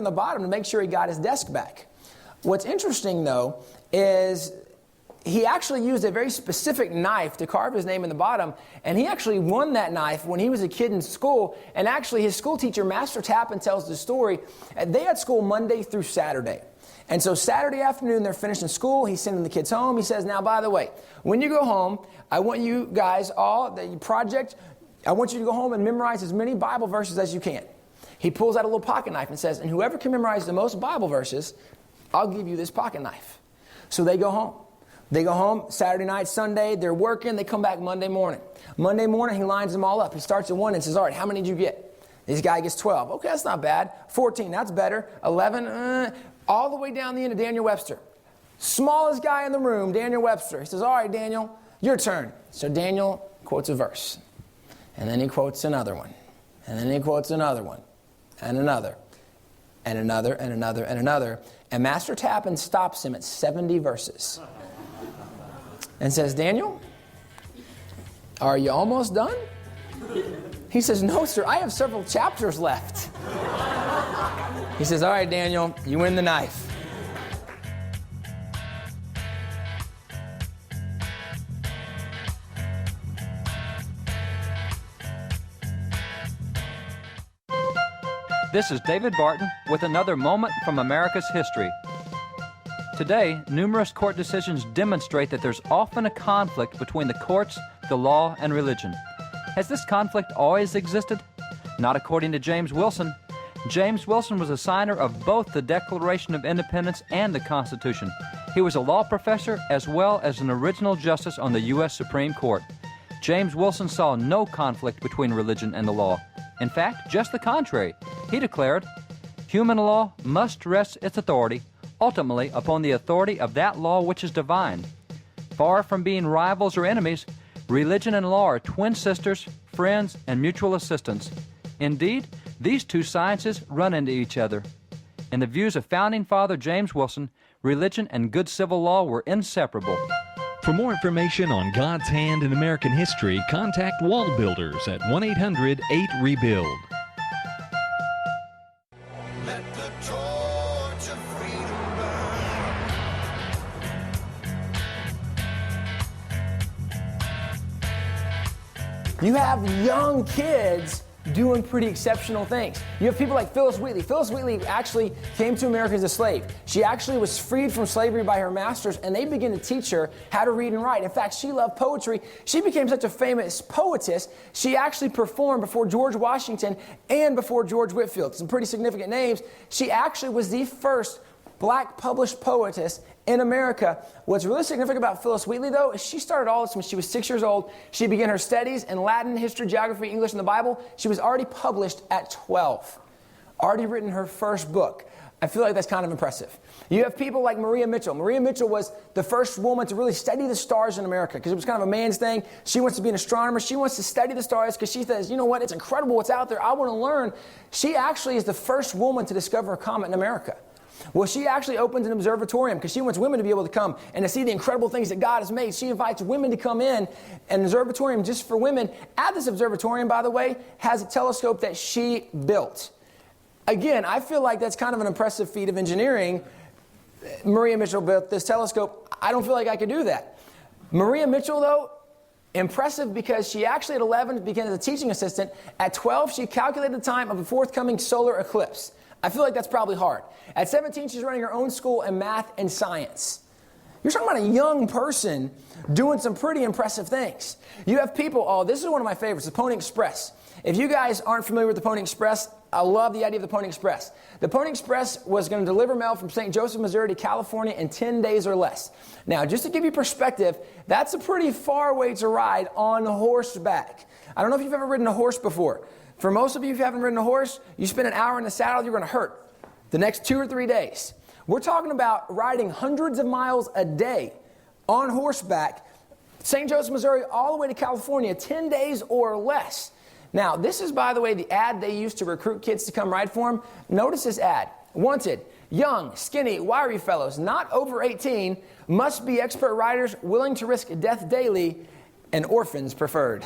in the bottom to make sure he got his desk back. What's interesting, though, is he actually used a very specific knife to carve his name in the bottom, and he actually won that knife when he was a kid in school. And actually, his school teacher, Master Tappan, tells the story. They had school Monday through Saturday. And so Saturday afternoon, they're finishing school. He's sending the kids home. He says, now, by the way, when you go home, I want you guys all, the project, I want you to go home and memorize as many Bible verses as you can. He pulls out a little pocket knife and says, and whoever can memorize the most Bible verses, I'll give you this pocket knife. So they go home. They go home Saturday night, Sunday, they're working, they come back Monday morning. Monday morning, he lines them all up. He starts at 1 and says, all right, how many did you get? This guy gets 12. Okay, that's not bad. 14, that's better. 11, all the way down the end of Daniel Webster. Smallest guy in the room, Daniel Webster. He says, all right, Daniel, your turn. So Daniel quotes a verse. And then he quotes another one. And then he quotes another one. And another. And another, and another, and another. And Master Tappan stops him at 70 verses. And says, Daniel, are you almost done? He says, no, sir, I have several chapters left. He says, all right, Daniel, you win the knife. This is David Barton with another moment from America's history. Today, numerous court decisions demonstrate that there's often a conflict between the courts, the law, and religion. Has this conflict always existed? Not according to James Wilson. James Wilson was a signer of both the Declaration of Independence and the Constitution. He was a law professor as well as an original justice on the U.S. Supreme Court. James Wilson saw no conflict between religion and the law. In fact, just the contrary. He declared, human law must rest its authority ultimately upon the authority of that law which is divine. Far from being rivals or enemies, religion and law are twin sisters, friends, and mutual assistants. Indeed, these two sciences run into each other. In the views of Founding Father James Wilson, religion and good civil law were inseparable. For more information on God's hand in American history, contact WallBuilders at 1-800-8-REBUILD. Let the torch of freedom burn. You have young kids doing pretty exceptional things. You have people like Phyllis Wheatley. Phyllis Wheatley actually came to America as a slave. She actually was freed from slavery by her masters, and they began to teach her how to read and write. In fact, she loved poetry. She became such a famous poetess, she actually performed before George Washington and before George Whitefield. Some pretty significant names. She actually was the first black published poetess in America. What's really significant about Phyllis Wheatley, though, is she started all this when she was 6 years old. She began her studies in Latin, history, geography, English, and the Bible. She was already published at 12. Already written her first book. I feel like that's kind of impressive. You have people like Maria Mitchell. Maria Mitchell was the first woman to really study the stars in America because it was kind of a man's thing. She wants to be an astronomer. She wants to study the stars because she says, you know what, it's incredible what's out there. I want to learn. She actually is the first woman to discover a comet in America. Well, she actually opens an observatorium because she wants women to be able to come and to see the incredible things that God has made. She invites women to come in, an observatorium just for women. At this observatorium, by the way, has a telescope that she built. Again, I feel like that's kind of an impressive feat of engineering. Maria Mitchell built this telescope. I don't feel like I could do that. Maria Mitchell, though, impressive because she actually at 11 began as a teaching assistant. At 12, she calculated the time of a forthcoming solar eclipse. I feel like that's probably hard. At 17, she's running her own school in math and science. You're talking about a young person doing some pretty impressive things. You have people, oh, this is one of my favorites, the Pony Express. If you guys aren't familiar with the Pony Express, I love the idea of the Pony Express. The Pony Express was going to deliver mail from St. Joseph, Missouri to California in 10 days or less. Now, just to give you perspective, that's a pretty far way to ride on horseback. I don't know if you've ever ridden a horse before. For most of you, if you haven't ridden a horse, you spend an hour in the saddle, you're going to hurt the next 2 or 3 days. We're talking about riding hundreds of miles a day on horseback, St. Joseph, Missouri, all the way to California, 10 days or less. Now, this is, by the way, the ad they used to recruit kids to come ride for them. Notice this ad. Wanted, young, skinny, wiry fellows, not over 18, must be expert riders, willing to risk death daily, and orphans preferred.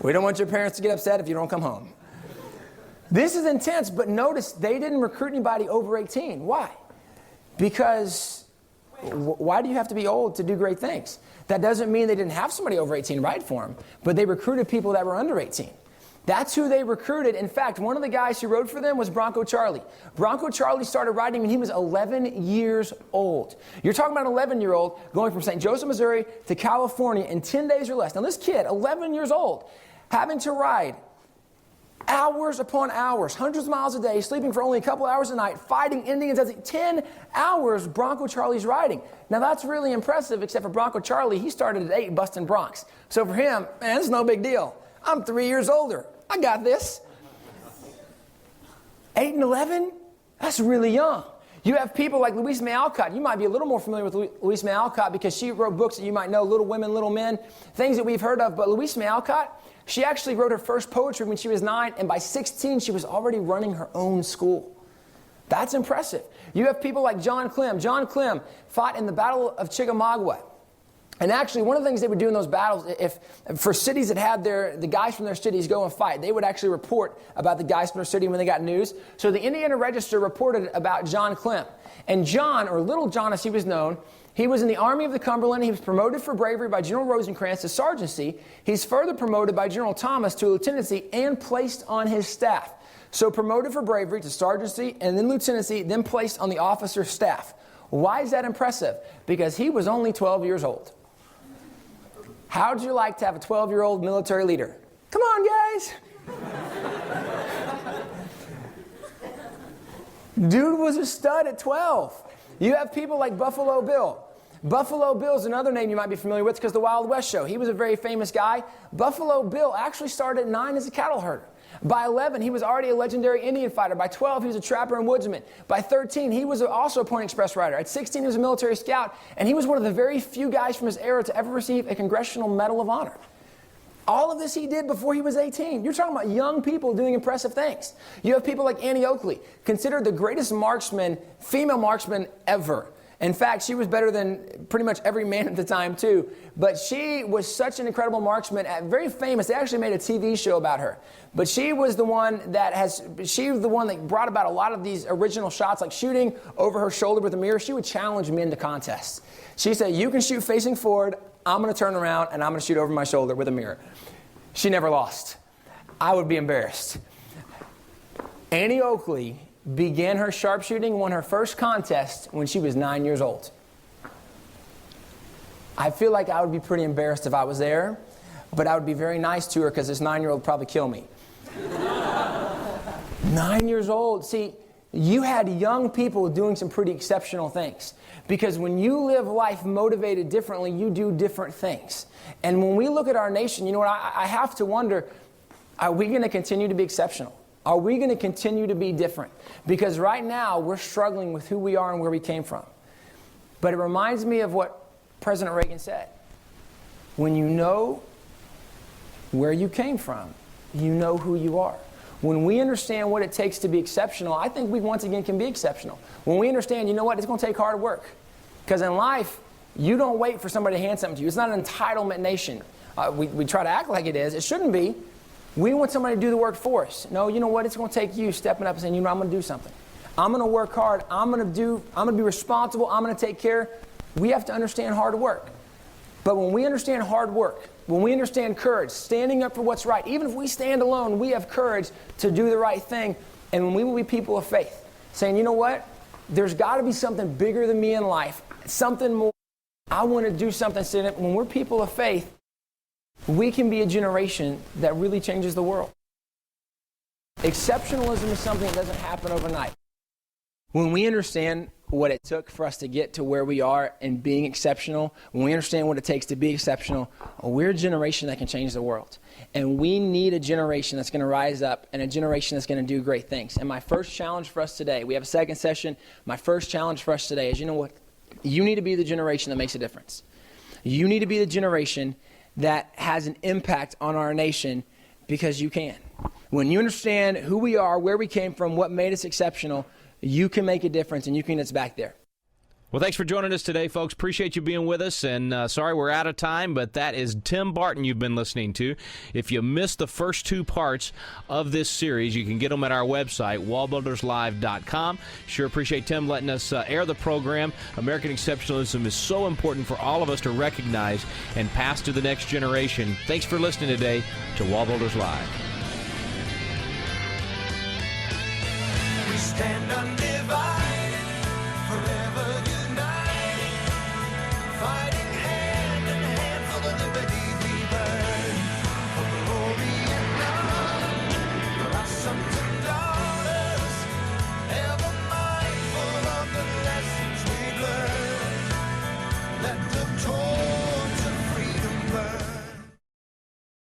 We don't want your parents to get upset if you don't come home. This is intense, but notice they didn't recruit anybody over 18. Why? Because why do you have to be old to do great things? That doesn't mean they didn't have somebody over 18 write for them, but they recruited people that were under 18. That's who they recruited. In fact, one of the guys who wrote for them was Bronco Charlie. Bronco Charlie started writing when he was 11 years old. You're talking about an 11-year-old going from St. Joseph, Missouri to California in 10 days or less. Now this kid, 11 years old, having to ride hours upon hours, hundreds of miles a day, sleeping for only a couple hours a night, fighting Indians. 10 hours Bronco Charlie's riding. Now that's really impressive, except for Bronco Charlie, he started at 8 busting broncs. So for him, man, it's no big deal. I'm 3 years older. I got this. 8 and 11? That's really young. You have people like Louise May Alcott. You might be a little more familiar with Louise May Alcott because she wrote books that you might know, Little Women, Little Men, things that we've heard of. But Louise May Alcott, she actually wrote her first poetry when she was 9, and by 16, she was already running her own school. That's impressive. You have people like John Clem. John Clem fought in the Battle of Chickamauga. And actually, one of the things they would do in those battles, if for cities that had the guys from their cities go and fight, they would actually report about the guys from their city when they got news. So the Indiana Register reported about John Clem. And John, or Little John as he was known, he was in the Army of the Cumberland. He was promoted for bravery by General Rosecrans to sergeancy. He's further promoted by General Thomas to lieutenancy and placed on his staff. So promoted for bravery to sergeancy and then lieutenancy, then placed on the officer's staff. Why is that impressive? Because he was only 12 years old. How would you like to have a 12-year-old military leader? Come on, guys. Dude was a stud at 12. You have people like Buffalo Bill. Buffalo Bill is another name you might be familiar with because the Wild West show. He was a very famous guy. Buffalo Bill actually started at 9 as a cattle herder. By 11, he was already a legendary Indian fighter. By 12, he was a trapper and woodsman. By 13, he was also a Pony Express rider. At 16, he was a military scout, and he was one of the very few guys from his era to ever receive a Congressional Medal of Honor. All of this he did before he was 18. You're talking about young people doing impressive things. You have people like Annie Oakley, considered the greatest marksman, female marksman ever. In fact, she was better than pretty much every man at the time, too. But she was such an incredible marksman, very famous. They actually made a TV show about her. But she was the one that brought about a lot of these original shots, like shooting over her shoulder with a mirror. She would challenge men to contests. She said, you can shoot facing forward, I'm going to turn around, and I'm going to shoot over my shoulder with a mirror. She never lost. I would be embarrassed. Annie Oakley began her sharpshooting and won her first contest when she was 9 years old. I feel like I would be pretty embarrassed if I was there, but I would be very nice to her because this 9-year-old would probably kill me. 9 years old. See, you had young people doing some pretty exceptional things. Because when you live life motivated differently, you do different things. And when we look at our nation, you know what, I have to wonder, are we going to continue to be exceptional? Are we going to continue to be different? Because right now, we're struggling with who we are and where we came from. But it reminds me of what President Reagan said. When you know where you came from, you know who you are. When we understand what it takes to be exceptional, I think we once again can be exceptional. When we understand, you know what, it's going to take hard work. Because in life, you don't wait for somebody to hand something to you. It's not an entitlement nation. We try to act like it is. It shouldn't be. We want somebody to do the work for us. No, you know what? It's going to take you stepping up and saying, you know, I'm going to do something. I'm going to work hard. I'm going to be responsible. I'm going to take care. We have to understand hard work. But when we understand hard work, when we understand courage, standing up for what's right, even if we stand alone, we have courage to do the right thing. And when we will be people of faith, saying, you know what? There's got to be something bigger than me in life, something more. I want to do something. When we're people of faith, we can be a generation that really changes the world. Exceptionalism is something that doesn't happen overnight. When we understand what it took for us to get to where we are and being exceptional, when we understand what it takes to be exceptional, we're a generation that can change the world. And we need a generation that's going to rise up and a generation that's going to do great things. And my first challenge for us today, we have a second session. My first challenge for us today is, you know what? You need to be the generation that makes a difference. You need to be the generation that has an impact on our nation, because you can. When you understand who we are, where we came from, what made us exceptional, you can make a difference, and you can get us back there. Well, thanks for joining us today, folks. Appreciate you being with us. And sorry we're out of time, but that is Tim Barton you've been listening to. If you missed the first 2 parts of this series, you can get them at our website, wallbuilderslive.com. Sure appreciate Tim letting us air the program. American Exceptionalism is so important for all of us to recognize and pass to the next generation. Thanks for listening today to WallBuilders Live. We stand undivided.